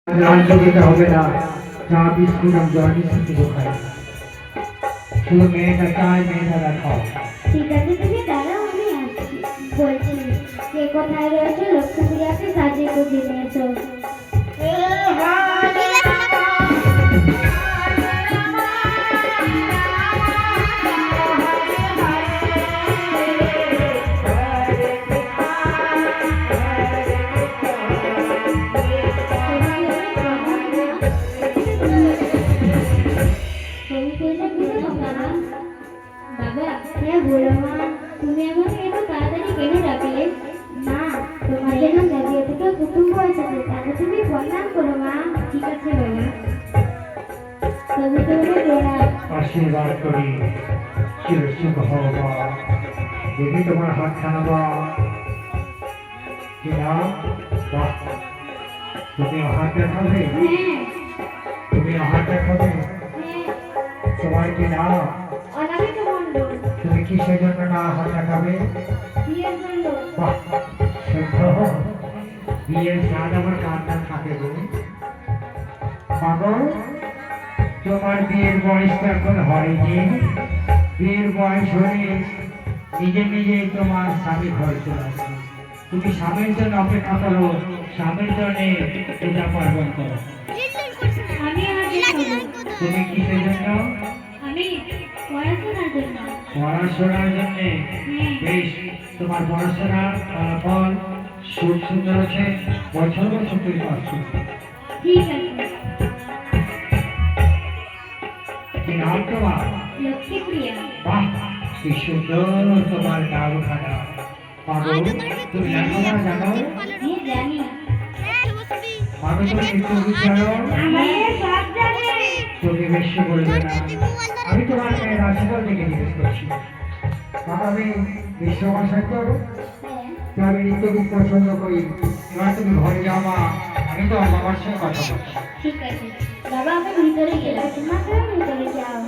রাজ্য যেতে হবে না, চা বিস্কুট আর জল কিছু খাই, শুধু মেয়েটা চায়, মেয়েটা দেখাও। ঠিক আছে, তুমি দাঁড়াও, আমি আসছি। বলছি, কে কোথায় রয়েছে লক্ষ্মী প্রিয়াকে সাজিয়ে গুজিয়ে নিয়েছো? বাবা, হ্যাঁ বুড়ো মা, তুমি আমাকে এত তাড়াতাড়ি কেন ডাকলে? মা, তোমার জন্য নদিয়া থেকে কুটুম্ব এসেছে, তাকে তুমি প্রণাম করো মা। ঠিক আছে বাবা, তবে তোমাকে প্রণাম। আশীর্বাদ করি, চিরসুখ হও মা। দেখি তোমার হাত খানাবা কিনা। বাহ, তুমি হাত দেখাবে, হ্যাঁ তুমি হাত দেখাবে। হ্যাঁ, তোমার কি না, অনামিকা মণ্ডল, তুমি কিসের জন্য না হাত দেখাবে? বিয়ের জন্য। বাহ, শুদ্ধ। বিয়ের স্বাদ আমার কান্না থাকে গো। পাগল, তোমার বিয়ের বয়স তো এখন হয়নি। বিয়ের বয়স হলে নিজে নিজেই তোমার স্বামী ঘর চলে আসবে। তুমি স্বামীর জন্য অপেক্ষা করো, স্বামীর জন্য পূজা পার্বণ করো। আমি আজ খাবো। তুমি কিসের জন্য? আমি পড়াশোনার জন্য। পড়াশোনার জন্য। বেশ, তোমার পড়াশোনার ফল খুব সুন্দর আছে, বছর বছর তুমি পাচ্ছ। ঠিক আছে। কি নাম তোমার? লক্ষ্মী প্রিয়া। বাহ, কি সুন্দর তোমার নামখানা। পাগল, তুমি লেখাপড়া জানো? হ্যাঁ জানি। পাগল, তুমি একটু জানো? আমি সব জানি। তুমি বেশি বলবে না। আমি তোমার মেয়ের আশীর্বাদ থেকে জিজ্ঞেস করছি। বাবা, আমি বিশ্বমশাই তো, তো আমি নৃত্যকে পছন্দ করি। এবার তুমি ঘরে যাও মা, আমি তো বাবার সঙ্গে কথা বলছি। ঠিক আছে বাবা, আমি ভিতরে গেলাম, তোমাকেও ভিতরে যাও।